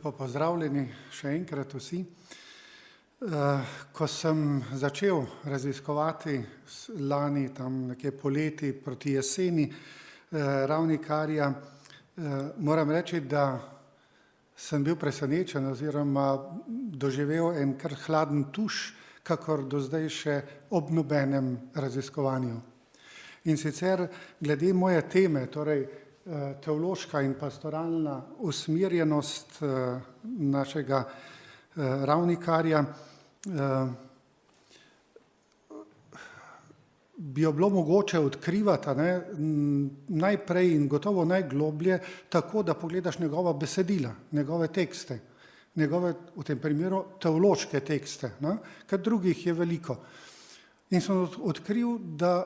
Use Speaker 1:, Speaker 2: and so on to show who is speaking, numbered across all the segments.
Speaker 1: Lepo pozdravljeni še enkrat vsi. Ko sem začel raziskovati lani, tam nekje poleti proti jeseni Ravnikarja, moram reči, da sem bil presenečen oziroma doživel en kar hladen tuš, kakor do zdaj še ob nobenem raziskovanju. In sicer glede moje teme, torej teološka in pastoralna usmerjenost našega Ravnikarja, bi jo bilo mogoče odkrivati najprej in gotovo najgloblje tako, da pogledaš njegova besedila, njegove tekste, njegove v tem primeru teološke tekste, ker drugih je veliko. In sem odkril, da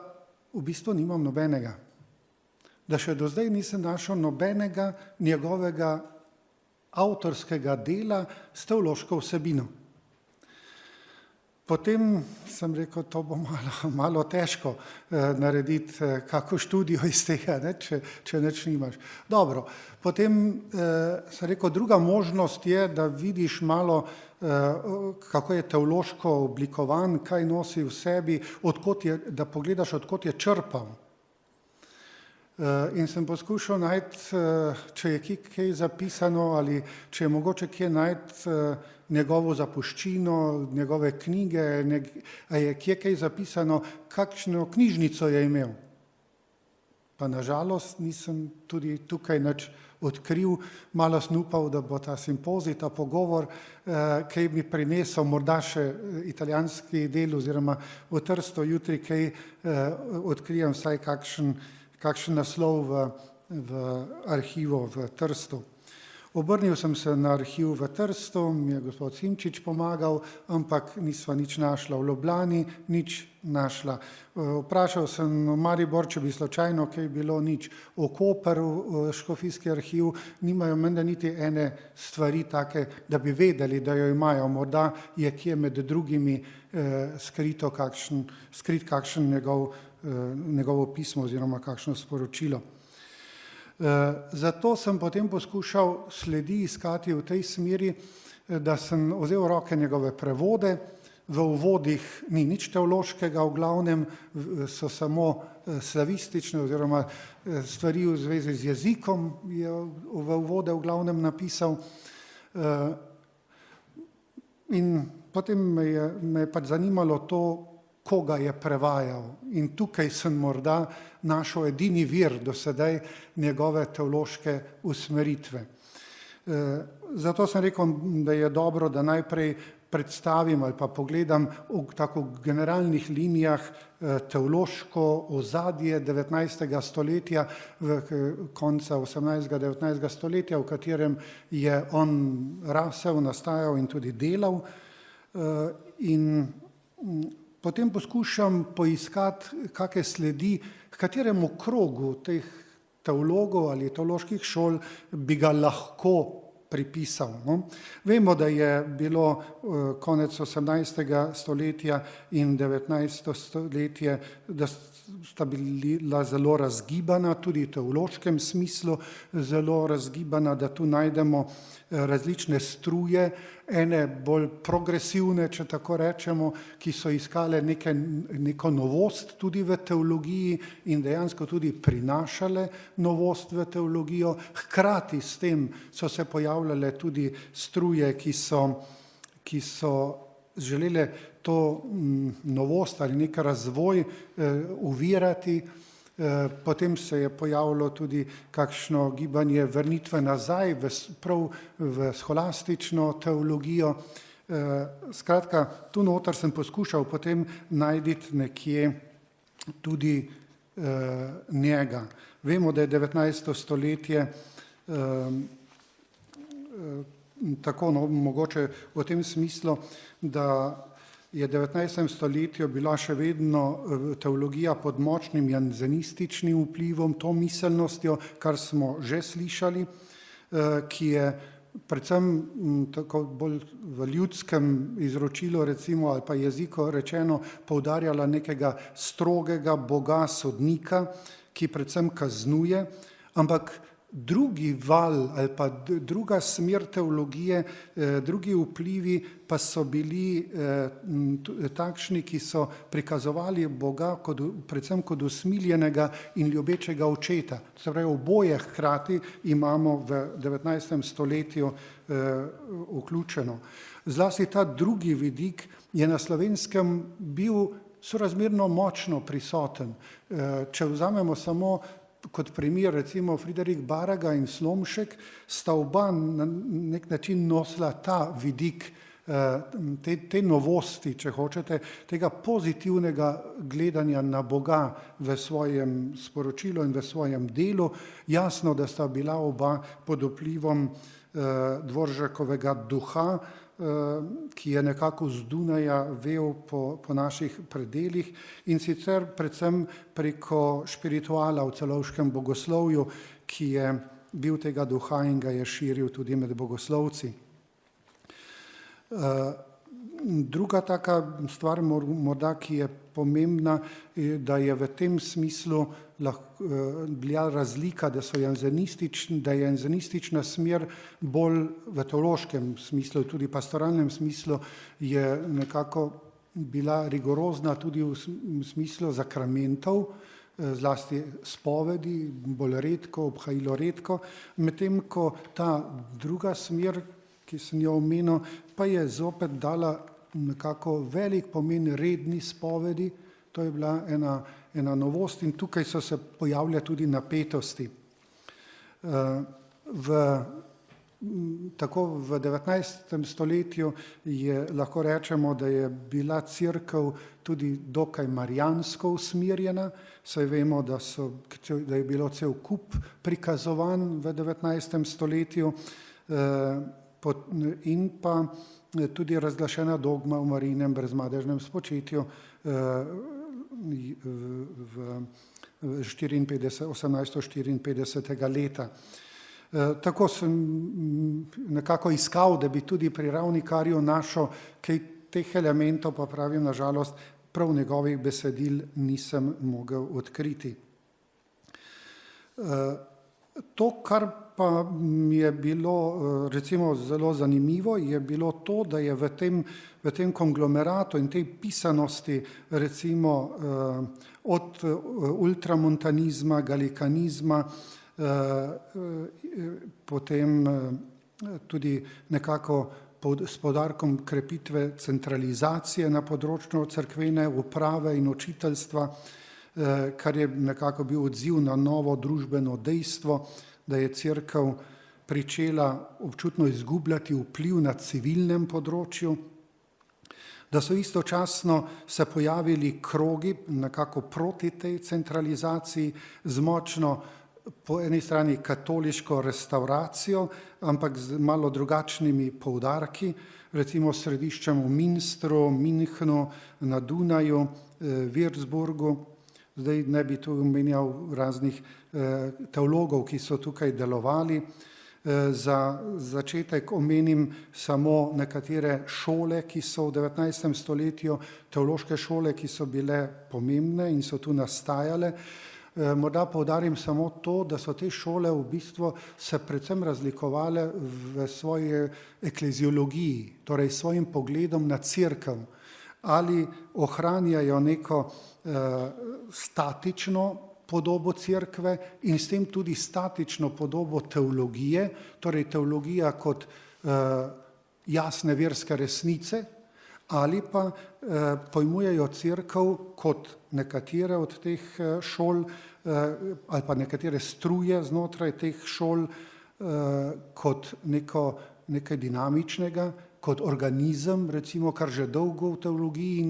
Speaker 1: v bistvu nimam nobenega. Da še do zdaj nisem našel nobenega njegovega avtorskega dela s teološko vsebino. Potem sem rekel, to bo malo težko narediti kako študijo iz tega, če nič nimaš. Dobro, potem sem rekel, druga možnost je, da vidiš malo, kako je teološko oblikovan, kaj nosi v sebi, da pogledaš, odkot je črpal. In sem poskušal najti, če je kaj zapisano ali če je mogoče kje najti njegovo zapuščino, njegove knjige, a je kje kaj zapisano, kakšno knjižnico je imel. Pa nažalost nisem tudi tukaj nič odkril, malo sem upal, da bo ta simpozij, ta pogovor, kaj mi prinesel, morda še italijanski del oziroma v Trstu jutri, kaj odkrijem vsaj kakšen naslov v arhivu v Trstu. Obrnil sem se na arhiv v Trstu, mi je gospod Simčič pomagal, ampak nisva nič našla v Ljubljani, nič našla. Vprašal sem v Maribor, če bi slučajno kaj bilo, nič. V Koperu, škofijski arhiv, nimajo menda niti ene stvari take, da bi vedeli, da jo imajo. Morda je kje med drugimi skrit kakšen njegovo pismo oziroma kakšno sporočilo. Zato sem potem poskušal sledi iskati v tej smeri, da sem vzel v roke njegove prevode, v uvodih ni nič teološkega, v glavnem so samo slavistične oziroma stvari v zvezi z jezikom je v uvode v glavnem napisal. In potem me je pač zanimalo to, koga je prevajal. In tukaj sem morda našel edini vir do sedaj njegove teološke usmeritve. Zato sem rekel, da je dobro, da najprej predstavim ali pa pogledam v tako generalnih linijah teološko ozadje 19. stoletja, konca 18. 19. stoletja, v katerem je on rasel, nastajal in tudi delal. In potem poskušam poiskati, kakšne sledi, h kateremu krogu teh teologov ali teoloških šol bi ga lahko pripisal. Vemo, da je bilo konec 18. stoletja in 19. stoletje, da sta bila zelo razgibana, tudi v teološkem smislu zelo razgibana, da tu najdemo različne struje, ene bolj progresivne, če tako rečemo, ki so iskale neko novost tudi v teologiji in dejansko tudi prinašale novost v teologijo. Hkrati s tem so se pojavljale tudi struje, ki so želele to novost ali nek razvoj uvirati. Potem se je pojavilo tudi kakšno gibanje vrnitve nazaj prav v scholastično teologijo. Skratka, tu noter sem poskušal potem najti nekje tudi njega. Vemo, da je 19. stoletje tako mogoče v tem smislu, da je v 19. stoletju bila še vedno teologija pod močnim janzenističnim vplivom, to miselnostjo, kar smo že slišali, ki je predvsem tako bolj v ljudskem izročilu recimo ali pa jeziku rečeno poudarjala nekega strogega boga sodnika, ki predvsem kaznuje, ampak Drugi val ali pa druga smer teologije, drugi vplivi pa so bili takšni, ki so prikazovali Boga predvsem kot usmiljenega in ljubečega očeta. Se pravi, oboje hkrati imamo v 19. stoletju vključeno. Zlasti ta drugi vidik je na Slovenskem bil sorazmerno močno prisoten. Če vzamemo samo kot primer recimo Friderik Baraga in Slomšek, sta oba na nek način nosila ta vidik, te novosti, če hočete, tega pozitivnega gledanja na Boga v svojem sporočilu in v svojem delu. Jasno, da sta bila oba pod vplivom Dvoržakovega duha, ki je nekako z Dunaja vel po naših predelih in sicer predvsem preko špirituala v celovškem bogoslovju, ki je bil tega duha in ga je širil tudi med bogoslovci. Druga taka stvar morda, ki je pomembna, da je v tem smislu bila razlika, da je enzenistična smer bolj v teološkem smislu, tudi pastoralnem smislu, je nekako bila rigorozna tudi v smislu sakramentov, zlasti spovedi, bolj redko, obhajilo redko, medtem ko ta druga smer, ki sem jo omenil, pa je zopet dala nekako velik pomen redni spovedi. To je bila ena novost in tukaj so se pojavljale tudi napetosti. Tako v 19. stoletju lahko rečemo, da je bila cerkev tudi dokaj marijansko usmerjena, saj vemo, da je bilo cel kup prikazovan v 19. stoletju in pa tudi razglašena dogma o Marijinem brezmadežnem spočetju v 1854. leta. Tako sem nekako iskal, da bi tudi pri Ravnikarju našel kaj teh elementov, pa pravim, nažalost, prav njegovih besedil nisem mogel odkriti. To, kar pa mi je bilo recimo zelo zanimivo, je bilo to, da je v tem konglomeratu in tej pisanosti recimo od ultramontanizma, galikanizma, potem tudi nekako s poudarkom krepitve centralizacije na področju cerkvene uprave in učiteljstva, kar je nekako bil odziv na novo družbeno dejstvo, da je cerkev pričela občutno izgubljati vpliv na civilnem področju, da so istočasno se pojavili krogi nekako proti tej centralizaciji z močno po eni strani katoliško restauracijo, ampak z malo drugačnimi poudarki, recimo središčem v Münstru, Münchnu, na Dunaju, Würzburgu. Zdaj ne bi tu omenjal raznih teologov, ki so tukaj delovali. Za začetek omenim samo nekatere šole, ki so v 19. stoletju, teološke šole, ki so bile pomembne in so tu nastajale. Morda poudarim samo to, da so te šole v bistvu se predvsem razlikovale v svoji ekleziologiji, torej svojim pogledom na cerkev. Ali ohranjajo neko statično podobo cerkve in s tem tudi statično podobo teologije, torej teologija kot jasne verske resnice, ali pa pojmujejo cerkev kot nekatere od teh šol ali pa nekatere struje znotraj teh šol kot nekaj dinamičnega, kot organizem, recimo, kar že dolgo v teologiji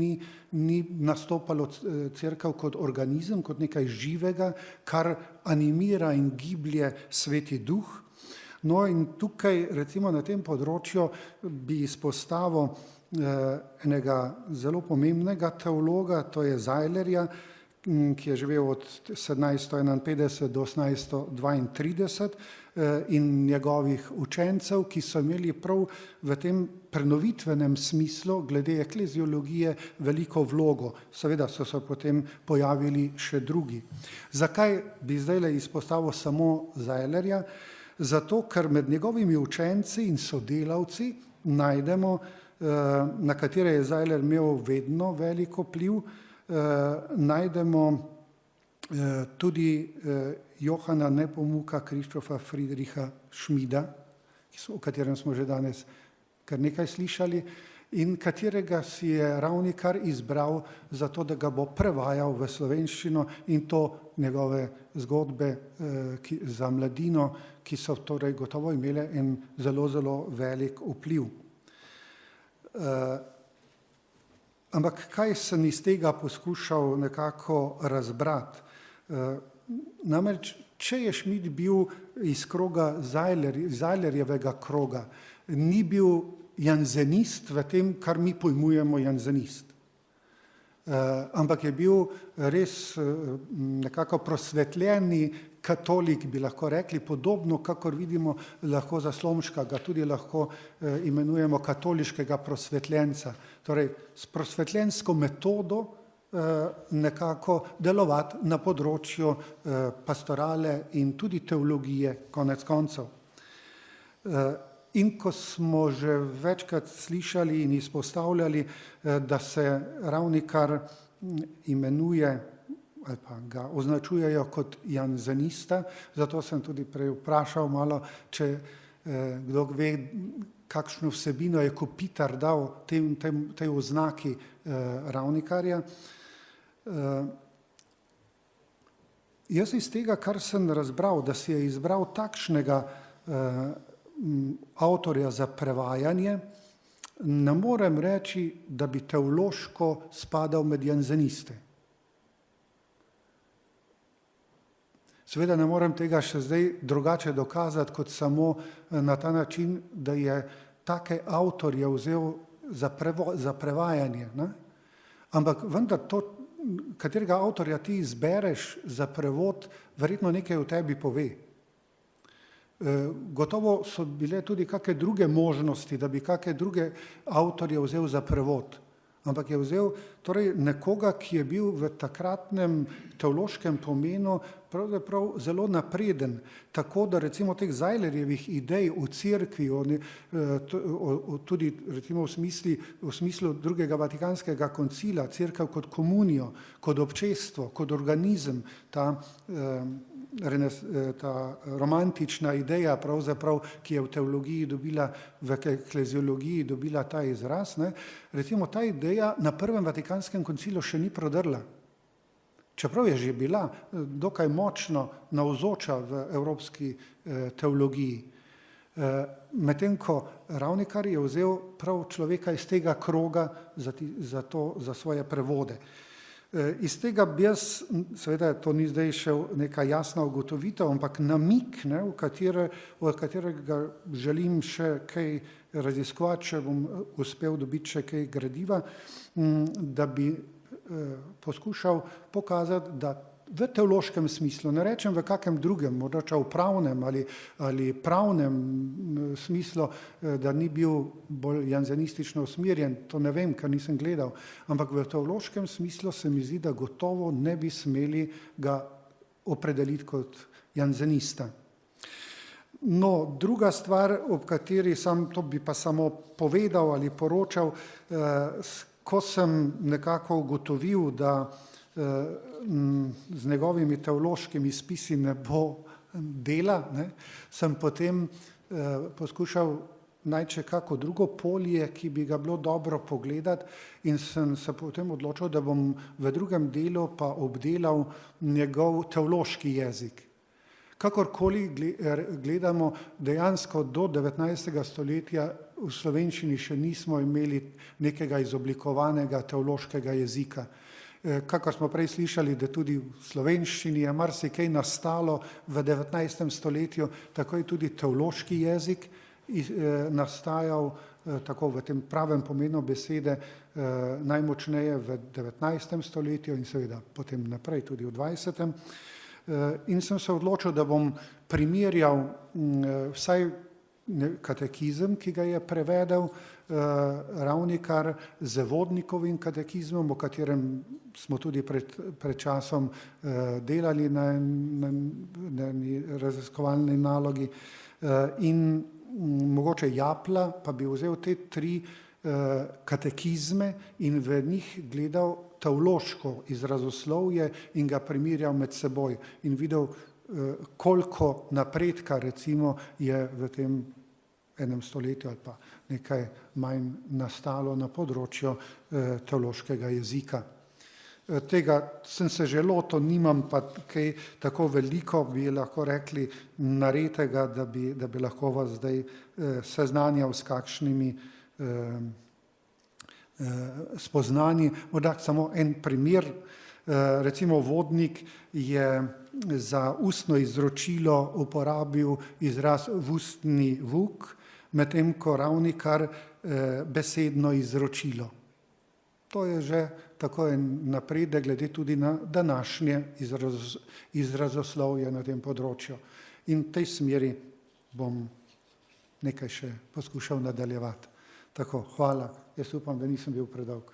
Speaker 1: ni nastopalo cerkev kot organizem, kot nekaj živega, kar animira in giblje Sveti Duh. No in tukaj, recimo na tem področju, bi izpostavil enega zelo pomembnega teologa, to je Zeilerja, ki je živel od 1751 do 1832 in njegovih učencev, ki so imeli prav v tem prenovitvenem smislu glede ekleziologije veliko vlogo. Seveda so se potem pojavili še drugi. Zakaj bi zdaj izpostavil samo Zeilerja? Zato, ker med njegovimi učenci in sodelavci najdemo, na katere je Zeiler imel vedno veliko vpliv, najdemo tudi Johana Nepomuka Krištofa Friedricha Schmida, o katerem smo že danes kar nekaj slišali, in katerega si je Ravnikar izbral zato, da ga bo prevajal v slovenščino in to njegove zgodbe za mladino, ki so torej gotovo imele en zelo, zelo velik vpliv. Ampak kaj sem iz tega poskušal nekako razbrati? Namreč, če je Schmid bil iz kroga Zeilerjevega kroga, ni bil janzenist v tem, kar mi pojmujemo janzenist. Ampak je bil res nekako prosvetljeni katolik, bi lahko rekli, podobno, kakor vidimo lahko za Slomška, ga tudi lahko imenujemo katoliškega prosvetljenca. Torej, s prosvetljensko metodo nekako delovati na področju pastorale in tudi teologije, konec koncev. In ko smo že večkrat slišali in izpostavljali, da se Ravnikar imenuje ali pa ga označujejo kot janzenista, zato sem tudi prej vprašal malo, če kdo ve, kakšno vsebino je Kopitar dal tej oznaki Ravnikarja. Jaz iz tega, kar sem razbral, da si je izbral takšnega avtorja za prevajanje, ne morem reči, da bi teološko spadal med janzeniste. Seveda ne morem tega še zdaj drugače dokazati, kot samo na ta način, da je take avtorje vzel za prevajanje. Ne? Ampak vendar to, katerega avtorja ti izbereš za prevod, verjetno nekaj o tebi pove. Gotovo so bile tudi kakšne druge možnosti, da bi kakšne druge avtorje vzel za prevod. Ampak je vzel torej nekoga, ki je bil v takratnem teološkem pomenu pravzaprav zelo napreden. Tako da recimo teh Zeilerjevih idej o cerkvi, tudi recimo v smislu drugega Vatikanskega koncila, cerkev kot komunijo, kot občestvo, kot organizem, ta romantična ideja, pravzaprav, ki je v teologiji dobila, v ekleziologiji dobila ta izraz, ne? Recimo ta ideja na prvem Vatikanskem koncilu še ni prodrla. Čeprav je že bila dokaj močno navzoča v evropski teologiji. Medtem ko Ravnikar je vzel prav človeka iz tega kroga za svoje prevode. Iz tega bi jaz, seveda to ni zdaj še neka jasna ugotovitev, ampak namik, ne, v katerega želim še kaj raziskovati, če bom uspel dobiti še kaj gradiva, da bi poskušal pokazati, da v teološkem smislu, ne rečem v kakem drugem, morda v pravnem ali pravnem smislu, da ni bil bolj janzenistično usmerjen, to ne vem, ker nisem gledal, ampak v teološkem smislu se mi zdi, da gotovo ne bi smeli ga opredeliti kot janzenista. No, druga stvar, ob kateri to bi pa samo povedal ali poročal, ko sem nekako ugotovil, da z njegovimi teološkimi spisi ne bo dela, ne, sem potem poskušal najti še kako drugo polje, ki bi ga bilo dobro pogledati, in sem se potem odločil, da bom v drugem delu pa obdelal njegov teološki jezik. Kakorkoli gledamo, dejansko do 19. stoletja v slovenščini še nismo imeli nekega izoblikovanega teološkega jezika. Kakor smo prej slišali, da tudi v slovenščini je marsikaj nastalo v 19. stoletju, tako je tudi teološki jezik nastajal tako v tem pravem pomenu besede najmočneje v 19. stoletju in seveda potem naprej tudi v 20. In sem se odločil, da bom primerjal vsaj katekizem, ki ga je prevedel Ravnikar, z Vodnikovim katekizmom, o katerem smo tudi pred časom delali na raziskovalni nalogi, in mogoče Japla, pa bi vzel te 3 katekizme in v njih gledal teološko izrazoslovje in ga primerjal med seboj in videl, koliko napredka recimo je v tem enem stoletju ali pa nekaj manj nastalo na področju teološkega jezika. Tega sem se že lotil, nimam pa kaj tako veliko, bi lahko rekli, naretega, da bi lahko vas zdaj seznanjal s kakšnimi spoznanji. Morda samo en primer, recimo Vodnik je za ustno izročilo uporabil izraz ustni vuk, medtem ko Ravnikar besedno izročilo. To je že tako en napredek glede tudi na današnje izrazoslovje na tem področju. In v tej smeri bom nekaj še poskušal nadaljevati. Tako, hvala. Jaz upam, da nisem bil predolg.